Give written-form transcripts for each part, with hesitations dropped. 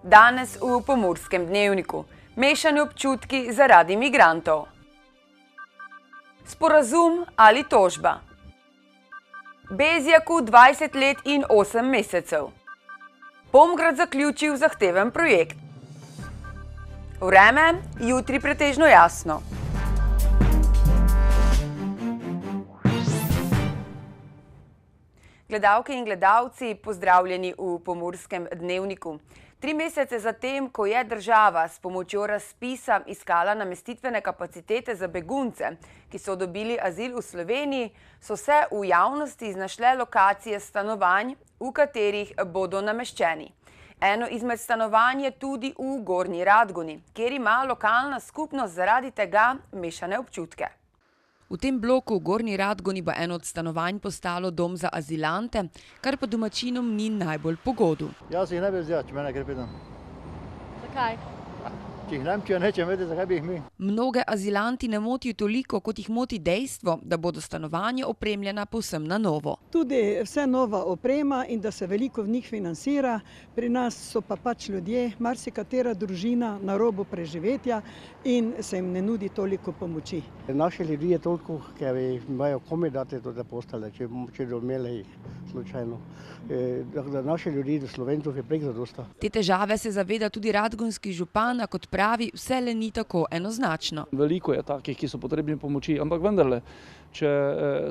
Danes v Pomurskem dnevniku. Mešani občutki zaradi migrantov. Sporazum ali tožba. Bezjaku 20 let in 8 mesecev. Pomgrad zaključil zahteven projekt. Vreme, jutri pretežno jasno. Gledalke in gledalci, pozdravljeni v Pomurskem dnevniku. 3 mesece zatem, ko je država s pomočjo razpisa iskala namestitvene kapacitete za begunce, ki so dobili azil v Sloveniji, so se v javnosti znašle lokacije stanovanj, v katerih bodo nameščeni. Eno izmed stanovanj je tudi v Gornji Radgoni, kjer ima lokalna skupnost zaradi tega mešane občutke. V tem bloku v Gornji Radgoni bo eno od stanovanj postalo dom za azilante, kar pa domačinom ni najbolj po godu. Jaz jih ne bi vzela, če mene gre pridem. Zakaj? Če jih Nemčijo neče imeti, zakaj bi jih mi? Mnoge azilanti ne motijo toliko, kot jih moti dejstvo, da bodo stanovanja opremljena povsem na novo. Tudi vse nova oprema in da se veliko v njih financira. Pri nas so pa pač ljudje, marsikatera družina na robu preživetja in se jim ne nudi toliko pomoči. Naši ljudi je toliko, ker imajo komaj dati do te postele, če bi imeli jih slučajno. Naši ljudi, Slovencov je prek zadosta. Te težave se zaveda tudi radgonski župan, a kot pravi, vse le ni tako enoznačno. Veliko je takih, ki so potrebni pomoči, ampak vendarle, če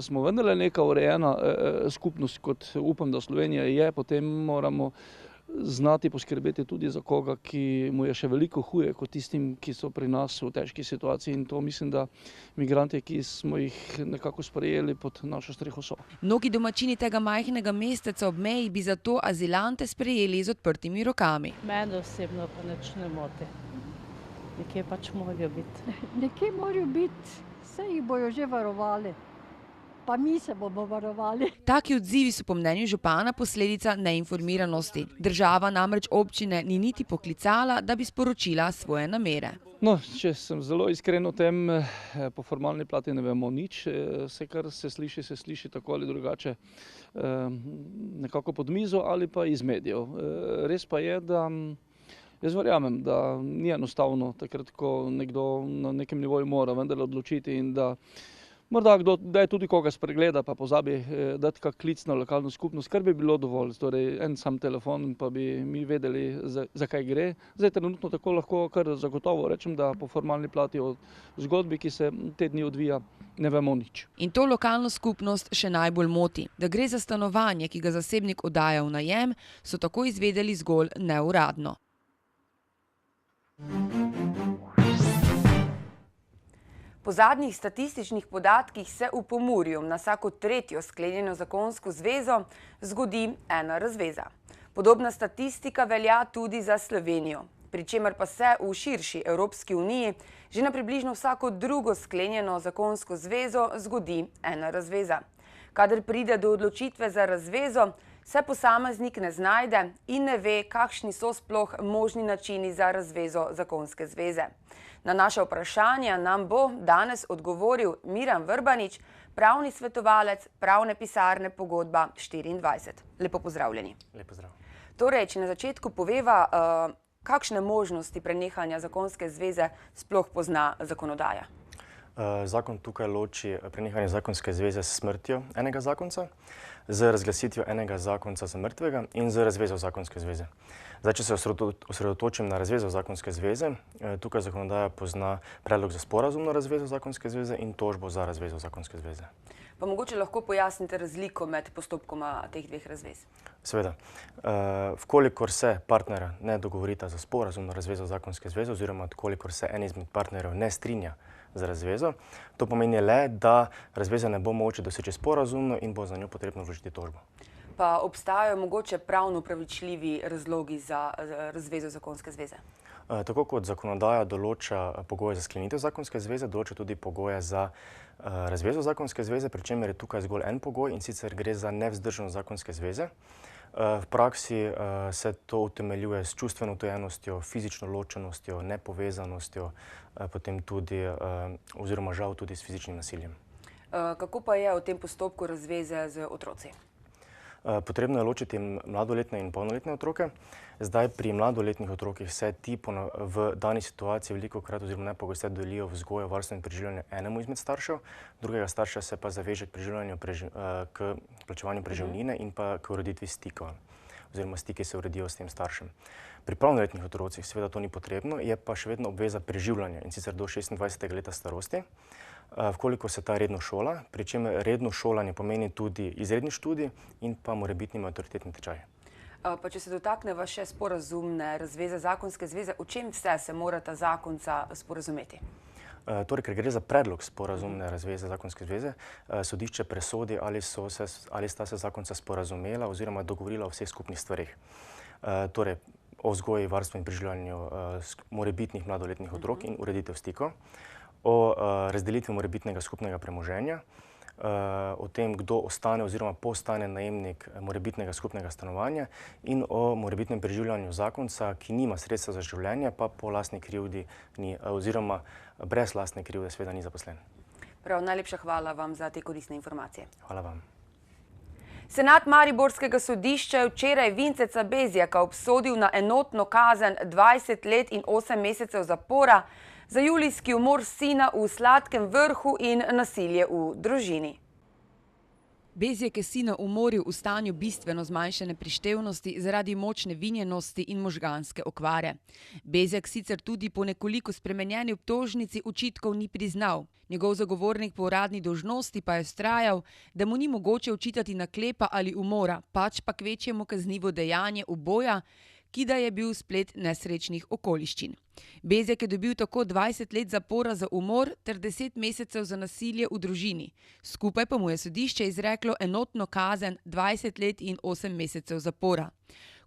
smo vendarle neka urejena skupnost, kot upam, da Slovenija je, potem moramo znati poskrbeti tudi za koga, ki mu je še veliko huje kot tistim, ki so pri nas v težki situaciji, in to mislim, da migranti, ki smo jih nekako sprejeli pod našo streho so. Mnogi domačini tega majhnega mesteca ob meji bi zato azilante sprejeli z odprtimi rokami. Mene osebno pa nič ne moti. Nekje pač morajo biti. Nekje morajo biti, saj jih bojo že varovali. Pa mi se bomo varovali. Taki odzivi so po mnenju župana posledica neinformiranosti. Država namreč občine ni niti poklicala, da bi sporočila svoje namere. No, če sem zelo iskren o tem, po formalni plati ne vemo nič. Vse, kar se sliši tako ali drugače nekako pod mizo ali pa iz medijev. Res pa je, da jaz verjamem, da ni enostavno takrat, ko nekdo na nekem nivoju mora vendarle odločiti in da morda kdo je tudi koga spregleda, pa pozabi dati kak klic na lokalno skupnost, kar bi bilo dovolj. Torej, en sam telefon, pa bi mi vedeli, za kaj gre. Zdaj trenutno tako lahko kar zagotovo rečem, da po formalni plati o zgodbi, ki se te dni odvija, ne vemo nič. In to lokalno skupnost še najbolj moti. Da gre za stanovanje, ki ga zasebnik oddaja v najem, so tako izvedeli zgolj neuradno. Po zadnjih statističnih podatkih se v Pomurju na vsako 3. sklenjeno zakonsko zvezo zgodi ena razveza. Podobna statistika velja tudi za Slovenijo, pri čemer pa se v širši Evropski uniji že na približno vsako 2. sklenjeno zakonsko zvezo zgodi ena razveza. Kadar pride do odločitve za razvezo, se posameznik ne znajde in ne ve, kakšni so sploh možni načini za razvezo zakonske zveze. Na naše vprašanja nam bo danes odgovoril Miran Vrbanič, pravni svetovalec pravne pisarne Pogodba 24. Lepo pozdravljeni. Lep pozdrav. Torej, če na začetku poveva, kakšne možnosti prenehanja zakonske zveze sploh pozna zakonodaja? Zakon tukaj loči prenehanje zakonske zveze s smrtjo enega zakonca, z razglasitvijo enega zakonca za mrtvega in z razvezo zakonske zveze. Zdaj, če se osredotočim na razvezo zakonske zveze, tukaj zakonodaja pozna predlog za sporazumno razvezo zakonske zveze in tožbo za razvezo zakonske zveze. Pa mogoče lahko pojasnite razliko med postopkoma teh dveh razvez? Seveda. Vkolikor se partnera ne dogovorita za sporazumno razvezo zakonske zveze oziroma vkolikor se en izmed partnerjev ne strinja za razvezo, to pomeni le, da razveza ne bo mogoče doseči sporazumno in bo za njo potrebno vložiti tožbo. Pa obstajajo mogoče pravno upravičljivi razlogi za razvezo zakonske zveze? Tako kot zakonodaja določa pogoje za sklenitev zakonske zveze, določa tudi pogoje za razvezo zakonske zveze, pri čemer je tukaj zgolj en pogoj, in sicer gre za nevzdržnost zakonske zveze. V praksi se to utemeljuje s čustveno odtujenostjo, fizično ločenostjo, nepovezanostjo, potem tudi, oziroma žal tudi s fizičnim nasiljem. Kako pa je v tem postopku razveze z otroci? Potrebno je ločiti mladoletne in polnoletne otroke. Zdaj pri mladoletnih otrokih se ti v dani situaciji velikokrat oziroma najpogosteje delijo vzgojo, varstvo in preživljanje enemu izmed staršev, drugega starša se pa zaveže k plačevanju preživnine in pa k ureditvi stikov oziroma stiki se uredijo s tem staršem. Pri polnoletnih otrocih seveda to ni potrebno, je pa še vedno obveza preživljanja in sicer do 26. leta starosti, vkoliko se ta redno šola, pri čemer redno šolanje pomeni tudi izredni študij in pa morebitni maturitetni tečaj. Pa če se dotakneva še sporazumne razveze, zakonske zveze, o čem vse se morata zakonca sporazumeti? Torej, ker gre za predlog sporazumne razveze, zakonske zveze, sodišče presodi, ali sta se zakonca sporazumela oziroma dogovorila o vseh skupnih stvareh. Torej, o vzgoji, varstvu in preživljanju morebitnih mladoletnih otrok in ureditev stikov, o razdelitvi morebitnega skupnega premoženja, o tem, kdo ostane oziroma postane najemnik morebitnega skupnega stanovanja in o morebitnem preživljanju zakonca, ki nima sredstva za življenje, pa po lastni krivdi oziroma brez lastne krivde seveda ni zaposlen. Prav, najlepša hvala vam za te koristne informacije. Hvala vam. Senat Mariborskega sodišča je včeraj Vinceca Bezjaka obsodil na enotno kazen 20 let in 8 mesecev zapora za julijski umor sina v Sladkem Vrhu in nasilje v družini. Bezjak je sina umoril v stanju bistveno zmanjšane prištevnosti zaradi močne vinjenosti in možganske okvare. Bezjak sicer tudi po nekoliko spremenjeni obtožnici očitkov ni priznal. Njegov zagovornik po uradni dolžnosti pa je vztrajal, da mu ni mogoče očitati naklepa ali umora, pač pa kvečjemu kaznivo dejanje uboja, ki da je bil splet nesrečnih okoliščin. Bezjak je dobil tako 20 let zapora za umor ter 10 mesecev za nasilje v družini. Skupaj pa mu je sodišče izreklo enotno kazen 20 let in 8 mesecev zapora.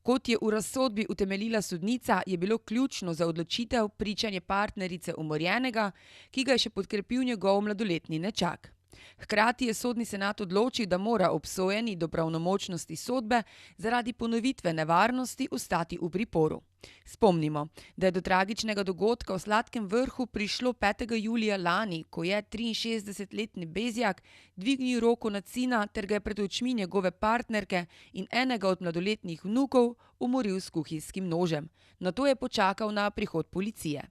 Kot je v razsodbi utemeljila sodnica, je bilo ključno za odločitev pričanje partnerice umorjenega, ki ga je še podkrepil njegov mladoletni nečak. Hkrati je sodni senat odločil, da mora obsojeni do pravnomočnosti sodbe zaradi ponovitve nevarnosti ostati v priporu. Spomnimo, da je do tragičnega dogodka v Sladkem Vrhu prišlo 5. julija lani, ko je 63-letni Bezjak dvignil roko nad sina ter ga je pred očmi njegove partnerke in enega od mladoletnih vnukov umoril s kuhinjskim nožem. Nato je počakal na prihod policije.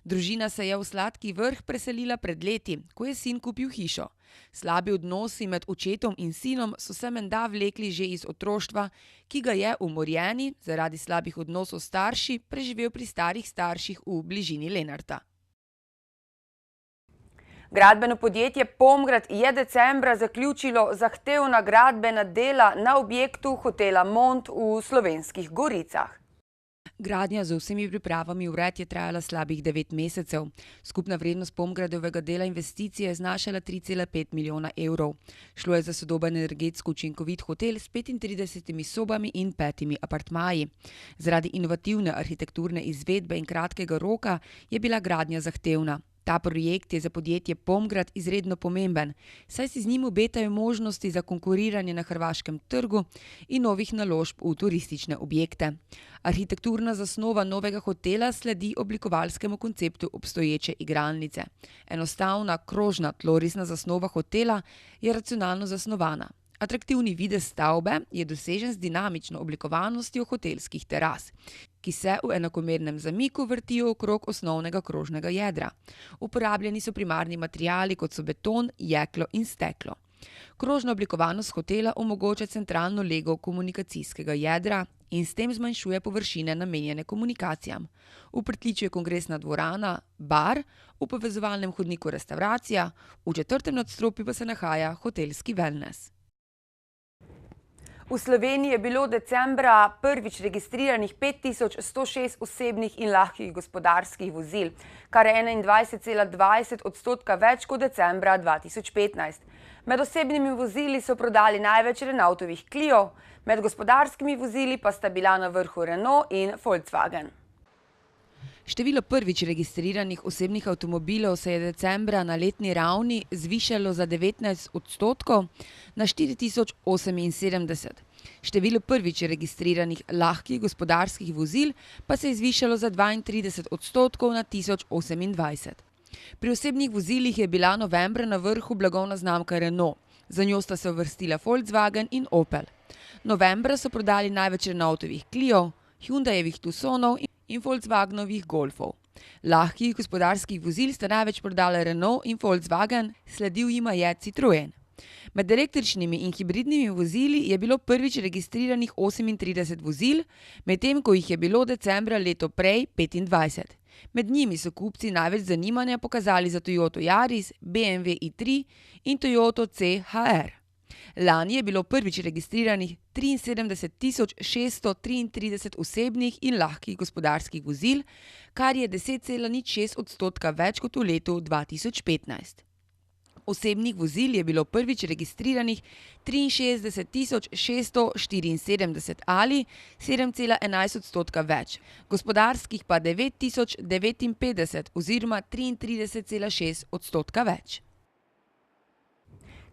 Družina se je v Sladki Vrh preselila pred leti, ko je sin kupil hišo. Slabi odnosi med očetom in sinom so se menda vlekli že iz otroštva, ki ga je umorjeni zaradi slabih odnosov s starši preživel pri starih starših v bližini Lenarta. Gradbeno podjetje Pomgrad je decembra zaključilo zahtevna gradbena dela na objektu hotela Mont v Slovenskih Goricah. Gradnja z vsemi pripravami vred je trajala slabih 9 mesecev. Skupna vrednost Pomgradovega dela investicije je znašala 3,5 milijona evrov. Šlo je za sodoben energetsko učinkovit hotel s 35 sobami in 5 apartmaji. Zaradi inovativne arhitekturne izvedbe in kratkega roka je bila gradnja zahtevna. Ta projekt je za podjetje Pomgrad izredno pomemben, saj si z njim obetajo možnosti za konkuriranje na hrvaškem trgu in novih naložb v turistične objekte. Arhitekturna zasnova novega hotela sledi oblikovalskemu konceptu obstoječe igralnice. Enostavna, krožna, tlorisna zasnova hotela je racionalno zasnovana. Atraktivni videz stavbe je dosežen z dinamično oblikovanostjo hotelskih teras, ki se v enakomernem zamiku vrtijo okrog osnovnega krožnega jedra. Uporabljeni so primarni materiali, kot so beton, jeklo in steklo. Krožna oblikovanost hotela omogoča centralno lego komunikacijskega jedra in s tem zmanjšuje površine namenjene komunikacijam. V pritličju je kongresna dvorana, bar, v povezovalnem hodniku restavracija, v 4. nadstropju pa se nahaja hotelski wellness. V Sloveniji je bilo decembra prvič registriranih 5106 osebnih in lahkih gospodarskih vozil, kar je 21,20% več kot decembra 2015. Med osebnimi vozili so prodali največ Renaultovih Clio, med gospodarskimi vozili pa sta bila na vrhu Renault in Volkswagen. Število prvič registriranih osebnih avtomobilov se je decembra na letni ravni zvišalo za 19% na 4078. Število prvič registriranih lahkih gospodarskih vozil pa se je zvišalo za 32% na 1028. Pri osebnih vozilih je bila novembra na vrhu blagovna znamka Renault. Za njo sta se uvrstila Volkswagen in Opel. Novembra so prodali največ Renaultovih Clio, Hyundaievih Tucsonov in Volkswagenovih Golfov. Lahkih gospodarskih vozil sta največ prodala Renault in Volkswagen, sledil jima je Citroën. Med električnimi in hibridnimi vozili je bilo prvič registriranih 38 vozil, medtem ko jih je bilo decembra leto prej 25. Med njimi so kupci največ zanimanja pokazali za Toyoto Yaris, BMW i3 in Toyoto CHR. Lani je bilo prvič registriranih 73.633 osebnih in lahkih gospodarskih vozil, kar je 10,06% več kot v letu 2015. Osebnih vozil je bilo prvič registriranih 63.674 ali 7,11% več, gospodarskih pa 9.059 oziroma 33,6% več.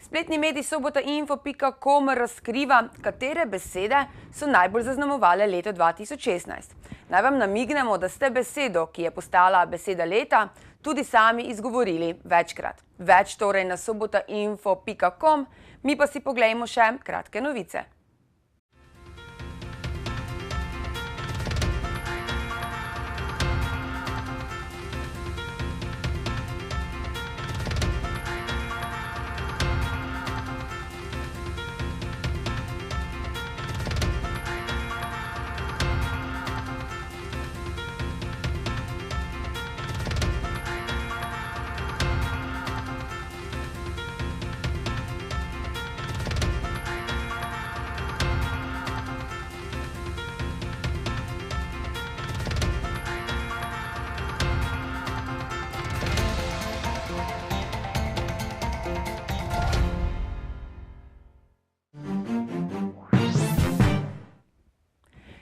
Spletni medij sobotainfo.com razkriva, katere besede so najbolj zaznamovale leto 2016. Naj vam namignemo, da ste besedo, ki je postala beseda leta, tudi sami izgovorili večkrat. Več torej na sobotainfo.com, mi pa si poglejmo še kratke novice.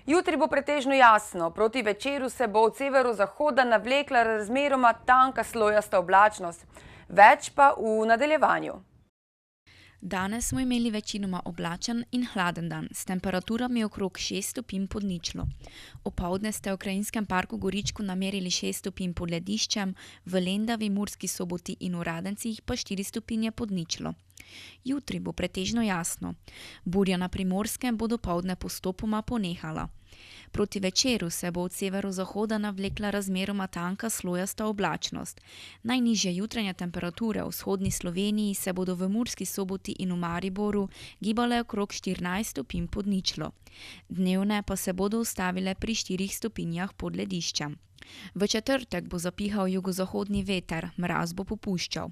Jutri bo pretežno jasno, proti večeru se bo od severozahoda navlekla razmeroma tanka slojasta oblačnost, več pa v nadaljevanju. Danes smo imeli večinoma oblačen in hladen dan, s temperaturami okrog 6 stopinj pod ničlo. Opoldne ste v Krajinskem parku Goričku namerili 6 stopinj pod lediščem, v Lendavi, Murski Soboti in v Radencih pa 4 stopinje pod ničlo. Jutri bo pretežno jasno. Burja na Primorskem bo dopoldne postopoma ponehala. Proti večeru se bo od severozahoda navlekla razmeroma tanka slojasta oblačnost. Najnižje jutranje temperature v vzhodni Sloveniji se bodo v Murski Soboti in v Mariboru gibale okrog 14 stopinj pod ničlo. Dnevne pa se bodo ustavile pri 4 stopinjah pod lediščem. V četrtek bo zapihal jugozahodni veter, mraz bo popuščal.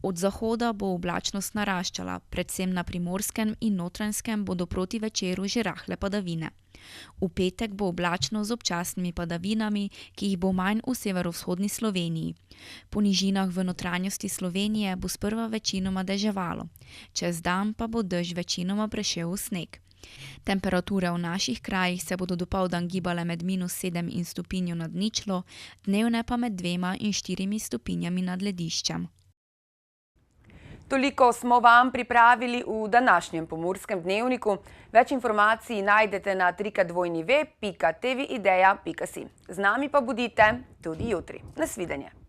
Od zahoda bo oblačnost naraščala, predvsem na Primorskem in Notranjskem bodo proti večeru že rahle padavine. V petek bo oblačno z občasnimi padavinami, ki jih bo manj v severovzhodni Sloveniji. Po nižinah v notranjosti Slovenije bo sprva večinoma deževalo. Čez dan pa bo dež večinoma prešel v sneg. Temperature v naših krajih se bodo dopoldan gibale med -7 in stopinjo nad ničlo, dnevne pa med 2 in 4 stopinjami nad lediščem. Toliko smo vam pripravili v današnjem Pomurskem dnevniku. Več informacij najdete na www.tvideja.si. Z nami pa bodite tudi jutri. Nasvidenje.